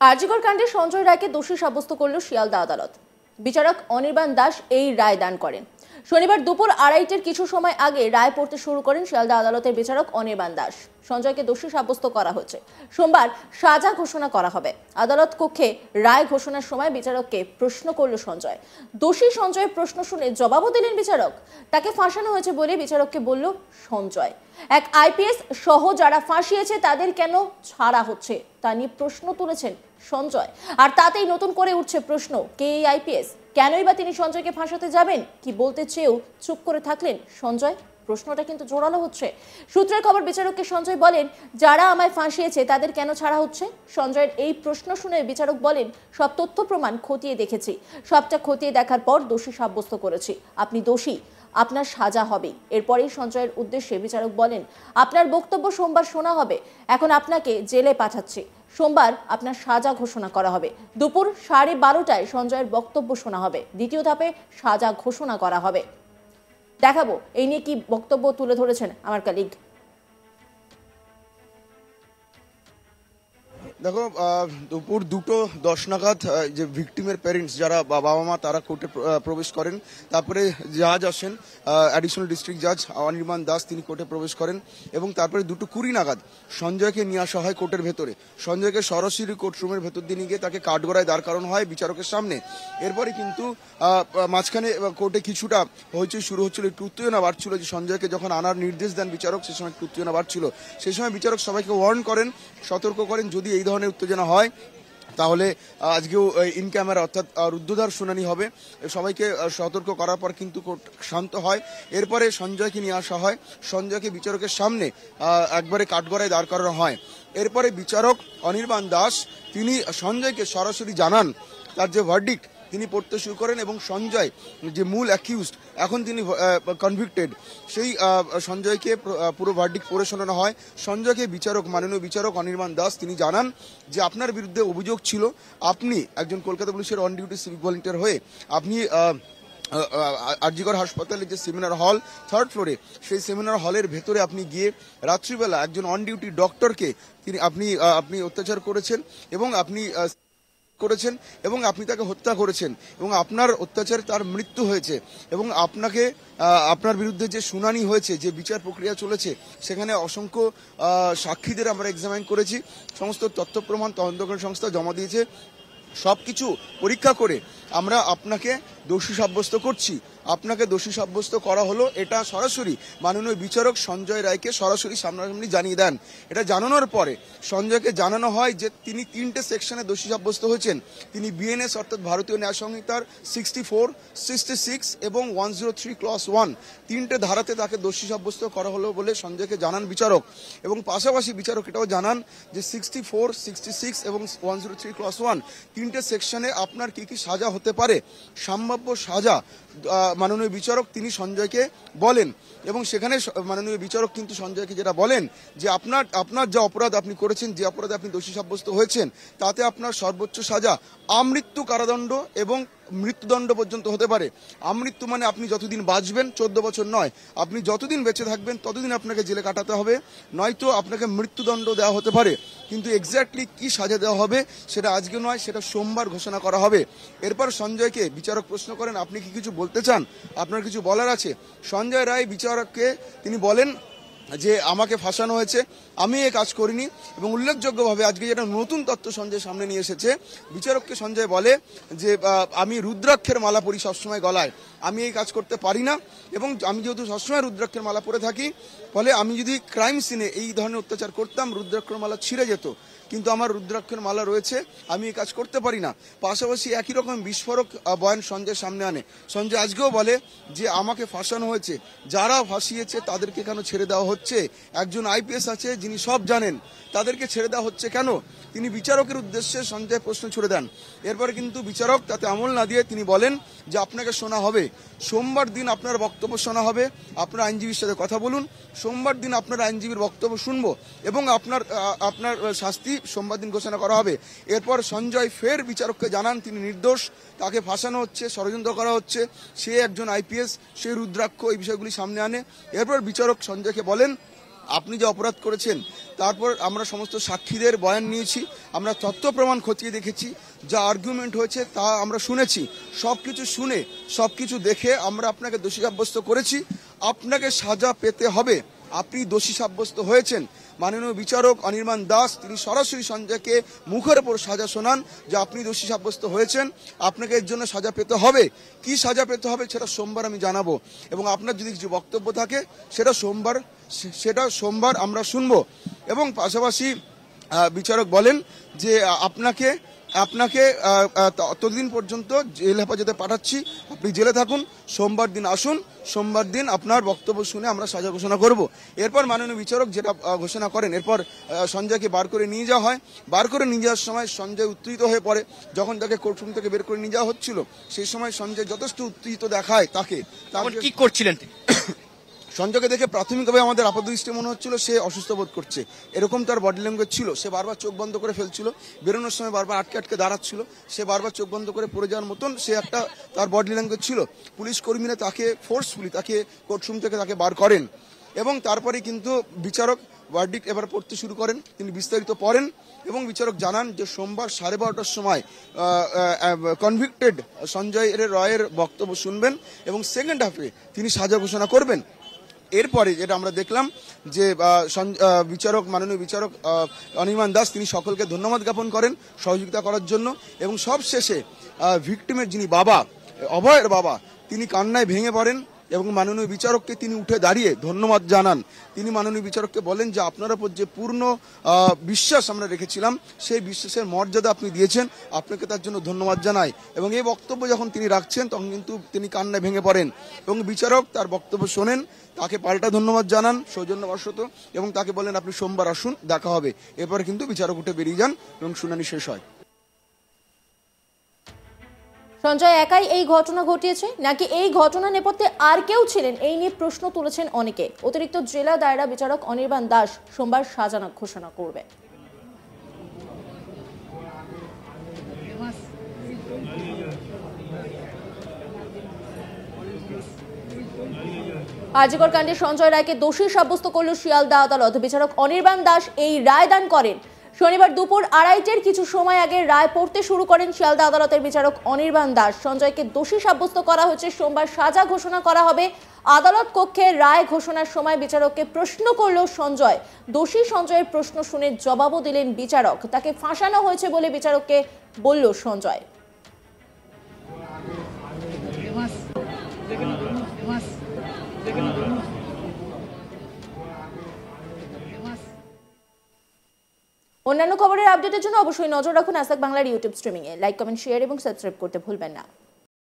আরজিকর কাণ্ডে সঞ্জয় রায়কে দোষী সাব্যস্ত করল শিয়ালদা আদালত। বিচারক অনির্বাণ দাস এই রায় দান করেন। শনিবার দুপুর 2:30-এর কিছু সময় আগে রায় পড়তে শুরু করেন শিয়ালদা আদালতের বিচারক অনির্বাণ দাস। সঞ্জয়কে দোষী সাব্যস্ত করা হয়েছে। সোমবার সাজা ঘোষণা করা হবে। আদালত কক্ষে রায় ঘোষণার সময় বিচারককে প্রশ্ন করল সঞ্জয়। দোষী সঞ্জয়ের প্রশ্ন শুনে জবাবও দিলেন বিচারক। তাকে ফাঁসানো হয়েছে বলে বিচারককে বলল সঞ্জয়। এক আইপিএস সহ যারা ফাঁসিয়েছে তাদের কেন ছাড়া হচ্ছে তা নিয়ে প্রশ্ন তুলেছেন সঞ্জয়। আর তাতেই নতুন করে উঠছে প্রশ্ন, কে এই আইপিএস? কেনই বা তিনি সঞ্জয়কে ফাঁসাতে যাবেন? কি বলতে চেয়েও চুপ করে থাকলেন সঞ্জয়? প্রশ্নটা কিন্তু জোরালো হচ্ছে। সূত্রের খবর, বিচারককে সঞ্জয় বলেন, যারা আমায় ফাঁসিয়েছে তাদের কেন ছাড়া হচ্ছে? সঞ্জয়ের এই প্রশ্ন শুনে বিচারক বলেন, সব তথ্য প্রমাণ খতিয়ে দেখেছি, সবটা খতিয়ে দেখার পর দোষী সাব্যস্ত করেছি। আপনি দোষী, আপনার সাজা হবে। এরপরেই সঞ্জয়ের উদ্দেশ্যে বিচারক বলেন, আপনার বক্তব্য সোমবার শোনা হবে, এখন আপনাকে জেলে পাঠাচ্ছি। সোমবার আপনার সাজা ঘোষণা করা হবে। দুপুর 12:30টায় সঞ্জয়ের বক্তব্য শোনা হবে। দ্বিতীয় ধাপে সাজা ঘোষণা করা হবে। দেখাবো এই নিয়ে কি বক্তব্য তুলে ধরেছেন আমার কলিগ। দেখো, দুপুর 2:10 নাগাদ যে ভিকটিমের প্যারেন্টস যারা বাবা মা তারা কোর্টে প্রবেশ করেন। তারপরে জাজ আসেন, অ্যাডিশনাল ডিস্ট্রিক্ট জাজ অনির্বাণ দাস, তিনি কোর্টে প্রবেশ করেন এবং তারপরে 2:20 নাগাদ সঞ্জয়কে নিয়ে আসা হয় কোর্টের ভেতরে। সঞ্জয়কে সরাসরি কোর্টরুমের ভেতর দিয়ে নিয়ে গিয়ে তাকে কাঠগড়ায় দাঁড় করানো হয় বিচারকের সামনে। এরপরে কিন্তু মাঝখানে কোর্টে কিছুটা হইচই শুরু হচ্ছিল, একটু উত্তেজনা বাড়ছিল যে সঞ্জয়কে যখন আনার নির্দেশ দেন বিচারক, সে সময় একটু উত্তেজনা বাড়ছিল। সেই সময় বিচারক সবাইকে ওয়ার্ন করেন, সতর্ক করেন, যদি এই ধরনের উত্তেজনা হয় তাহলে আজকেও ইন ক্যামেরা অর্থাৎ রুদ্ধদ্বার শুনানি হবে। সবাইকে সতর্ক করার পর কিন্তু কোর্ট শান্ত হয়। এরপরে সঞ্জয়কে নিয়ে আসা হয়, সঞ্জয়কে বিচারকের সামনে একবারে কাঠগড়ায় দাঁড় করানো হয়। এরপরে বিচারক অনির্বাণ দাস তিনি সঞ্জয়কে সরাসরি জানান তার যে ভার্ডিক্ট তিনি পড়তে শুরু করেন এবং সঞ্জয় যে মূল অ্যাকিউজড, এখন তিনি কনভিক্টেড, সেই সঞ্জয়কে পুরো ভার্ডিক্ট পড়ে শোনানো হয়। সঞ্জয়কে মাননীয় বিচারক অনির্বাণ দাস তিনি জানান যে আপনার বিরুদ্ধে অভিযোগ ছিল, আপনি একজন কলকাতা পুলিশের অন ডিউটি সিভিক ভলেন্টিয়ার হয়ে আপনি আরজিকর হাসপাতালের যে সেমিনার হল 3rd ফ্লোরে, সেই সেমিনার হলের ভেতরে আপনি গিয়ে রাত্রিবেলা একজন অন ডিউটি ডক্টরকে আপনি অত্যাচার করেছেন এবং আপনি তাকে হত্যা করেছেন এবং আপনার অত্যাচারে তার মৃত্যু হয়েছে এবং আপনার বিরুদ্ধে যে শুনানি হয়েছে, যে বিচার প্রক্রিয়া চলেছে, সেখানে অসংখ্য সাক্ষীদের আমরা এক্সামাইন করেছি। সমস্ত তথ্য প্রমাণ তদন্তকারী সংস্থা জমা দিয়েছে। সবকিছু পরীক্ষা করে আমরা আপনাকে দোষী সাব্যস্ত করছি। আপনাকে দোষী সাব্যস্ত করা হলো, এটা সরাসরি মাননীয় বিচারক সঞ্জয় রায়কে সরাসরি সামনাসামনি জানিয়ে দেন। এটা জানানোর পরে সঞ্জয়কে জানানো হয় যে তিনি 3টে সেকশনে দোষী সাব্যস্ত হয়েছেন। তিনি বিএনএস অর্থাৎ ভারতীয় ন্যায় সংহিতার 64, 66 এবং 103 ক্লস 1 3টে ধারাতে তাকে দোষী সাব্যস্ত করা হলো বলে সঞ্জয়কে জানান বিচারক। এবং পাশাপাশি বিচারক এটাও জানান যে 64, 66 এবং 103 ক্লস 1 3টে সেকশনে আপনার কি কি সাজা হতে পারে, সম্ভাব্য সাজা মাননীয় বিচারক তিনি সঞ্জয়কে বলেন। এবং সেখানে মাননীয় বিচারক কিন্তু সঞ্জয়কে যেটা বলেন যে আপনার যে অপরাধ আপনি করেছেন, যে অপরাধে আপনি দোষী সাব্যস্ত হয়েছেন, তাতে আপনার সর্বোচ্চ সাজা আমৃত্যু কারাদণ্ড এবং মৃত্যুদণ্ড পর্যন্ত হতে পারে। আমৃত্যু মানে আপনি যতদিন বাঁচবেন, 14 বছর নয়, আপনি যতদিন বেঁচে থাকবেন ততদিন আপনাকে জেলে কাটাতে হবে, নয়তো আপনাকে মৃত্যুদণ্ড দেওয়া হতে পারে। কিন্তু এক্স্যাক্টলি কি সাজা দেওয়া হবে সেটা আজকে নয়, সেটা সোমবার ঘোষণা করা হবে। এরপর সঞ্জয়কে বিচারক প্রশ্ন করেন, আপনি কি কিছু বলতে চান, আপনার কিছু বলার আছে? সঞ্জয় রায় বিচারককে তিনি বলেন যে আমাকে ফাঁসানো হয়েছে, আমি এই কাজ করিনি। এবং উল্লেখযোগ্যভাবে আজকে যেটা নতুন তথ্য সঞ্জয় সামনে নিয়ে এসেছে, বিচারককে সঞ্জয় বলে যে আমি রুদ্রাক্ষের মালা পরি সবসময় গলায়, আমি এই কাজ করতে পারি না এবং আমি যেহেতু সবসময় রুদ্রাক্ষের মালা পরে থাকি, ফলে আমি যদি ক্রাইম সিনে এই ধরনের অত্যাচার করতাম রুদ্রাক্ষের মালা ছিঁড়ে যেত, কিন্তু আমার রুদ্রাক্ষের মালা রয়েছে, আমি এই কাজ করতে পারি না। পাশাপাশি একই রকম বিস্ফোরক বয়ান সঞ্জয় সামনে আনে। সঞ্জয় আজকেও বলে যে আমাকে ফাঁসানো হয়েছে, যারা ফাঁসিয়েছে তাদেরকে কেন ছেড়ে দেওয়া হচ্ছে? একজন আইপিএস আছে যিনি সব জানেন, তাদেরকে ছেড়ে দেওয়া হচ্ছে কেন? তিনি বিচারকের উদ্দেশ্যে সঞ্জয় প্রশ্ন ছুড়ে দেন। এরপরে কিন্তু বিচারক তাতে আমল না দিয়ে তিনি বলেন যে আপনাকে শোনা হবে, সোমবার দিন আপনার বক্তব্য শোনা হবে, আপনার আইনজীবীর সাথে কথা বলুন, সোমবার দিন আপনার আইনজীবীর বক্তব্য শুনবো এবং আপনার শাস্তি সোমবার দিন ঘোষণা করা হবে। এরপর সঞ্জয় ফের বিচারককে জানান তিনি নির্দোষ, তাকে ফাঁসানো হচ্ছে, ষড়যন্ত্র করা হচ্ছে, সে একজন আইপিএস, সে রুদ্রাক্ষ, এই বিষয়গুলি সামনে আনে। এরপর বিচারক সঞ্জয়কে বলেন আপনি যে অপরাধ করেছেন, তারপর আমরা সমস্ত সাক্ষীদের বয়ান নিয়েছি, আমরা তথ্য প্রমাণ খতিয়ে দেখেছি, যা আর্গুমেন্ট হয়েছে তা আমরা শুনেছি। সবকিছু শুনে সবকিছু দেখে আমরা আপনাকে দোষী সাব্যস্ত করেছি। আপনাকে সাজা পেতে হবে। আপনি দোষী সাব্যস্ত হয়েছেন। মাননীয় বিচারক অনির্বাণ দাস তিনি সরাসরি সঞ্জয়কে মুখের ওপর সাজা শোনান যে আপনি দোষী সাব্যস্ত হয়েছেন, আপনাকে এর জন্য সাজা পেতে হবে। কি সাজা পেতে হবে সেটা সোমবার আমি জানাবো, এবং আপনার যদি কিছু বক্তব্য থাকে সেটা সোমবার আমরা শুনবো। এবং পাশাপাশি বিচারক বলেন যে আপনাকে ততদিন পর্যন্ত জেল হেফাজতে পাঠাচ্ছি, আপনি জেলে থাকুন, সোমবার দিন আসুন, সোমবার দিন আপনার বক্তব্য শুনে আমরা সাজা ঘোষণা করব। এরপর মাননীয় বিচারক যেটা ঘোষণা করেন, এরপর সঞ্জয়কে বার করে নিয়ে যাওয়া হয়। বার করে নিয়ে যাওয়ার সময় সঞ্জয় উত্তেজিত হয়ে পড়ে। যখন তাকে কোর্টরুম থেকে বের করে নিয়ে যাওয়া হচ্ছিল, সেই সময় সঞ্জয় যথেষ্ট উত্তেজিত দেখায় তাকে। কি করছিলেন তিনি? সঞ্জয়কে দেখে প্রাথমিকভাবে আমাদের আপাতদৃষ্টি মনে হচ্ছিল সে অসুস্থ বোধ করছে, এরকম তার বডি ল্যাঙ্গুয়েজ ছিল। সে বারবার চোখ বন্ধ করে ফেলছিল, বেরোনোর সময় বারবার আটকে দাঁড়াচ্ছিল, সে বারবার চোখ বন্ধ করে পড়ে যাওয়ার মতন তার বডি ল্যাঙ্গুয়েজ ছিল। পুলিশ কর্মীরা তাকে ফোর্সফুলি কোর্টরুম থেকে তাকে বার করেন, এবং তারপরে কিন্তু বিচারক ভার্ডিক্ট এবার পড়তে শুরু করেন। তিনি বিস্তারিত পড়েন এবং বিচারক জানান যে সোমবার 12:30টার সময় কনভিক্টেড সঞ্জয় রয়ের বক্তব্য শুনবেন এবং সেকেন্ড হাফে তিনি সাজা ঘোষণা করবেন। এরপরে যেটা আমরা দেখলাম যে মাননীয় বিচারক অনির্বাণ দাস তিনি সকলকে ধন্যবাদ জ্ঞাপন করেন সহযোগিতা করার জন্য, এবং সব শেষে ভিকটিমের যিনি বাবা, অভয়ের বাবা, তিনি কান্নায় ভেঙে পড়েন এবং মাননীয় বিচারককে তিনি উঠে দাঁড়িয়ে ধন্যবাদ জানান। তিনি মাননীয় বিচারককে বলেন যে আপনার উপর যে পূর্ণ বিশ্বাস আমরা রেখেছিলাম, সেই বিশ্বাসের মর্যাদা আপনি দিয়েছেন, আপনাকে তার জন্য ধন্যবাদ জানাই। এবং এই বক্তব্য যখন তিনি রাখছেন তখন কিন্তু তিনি কান্নায় ভেঙে পড়েন, এবং বিচারক তার বক্তব্য শোনেন, তাকে পাল্টা ধন্যবাদ জানান সৌজন্যবশত, এবং তাকে বলেন আপনি সোমবার আসুন, দেখা হবে। এরপরে কিন্তু বিচারক উঠে বেরিয়ে যান এবং শুনানি শেষ হয়। সঞ্জয় একাই এই ঘটনা ঘটিয়েছে নাকি এই ঘটনা নেপথ্যে আর কেউ ছিলেন, এই নিয়ে প্রশ্ন তুলেছেন অনেকে। অতিরিক্ত জেলা দায়রা বিচারক অনির্বাণ দাস সোমবার সাজা ঘোষণা করবে। আরজিকর কাণ্ডে সঞ্জয় রায়কে দোষী সাব্যস্ত করল শিয়ালদা আদালত। বিচারক অনির্বাণ দাস এই রায় দান করেন। শনিবার দুপুর 2:30টার কিছু সময় আগে রায় পড়তে শুরু করেন শিয়ালদা আদালতের বিচারক অনির্বাণ দাস। সঞ্জয়কে দোষী সাব্যস্ত করা হয়েছে, সোমবার সাজা ঘোষণা করা হবে। আদালত কক্ষে রায় ঘোষণার সময় বিচারককে প্রশ্ন করল সঞ্জয়। দোষী সঞ্জয়ের প্রশ্ন শুনে জবাবও দিলেন বিচারক। তাকে ফাঁসানো হয়েছে বলে বিচারককে বলল সঞ্জয়। অন্যান্য খবরের আপডেটের জন্য অবশ্যই নজর রাখুন আজ তাক বাংলার ইউটিউব স্ট্রিমিং এ। লাইক, কমেন্ট, শেয়ার এবং সাবস্ক্রাইব করতে ভুলবেন না।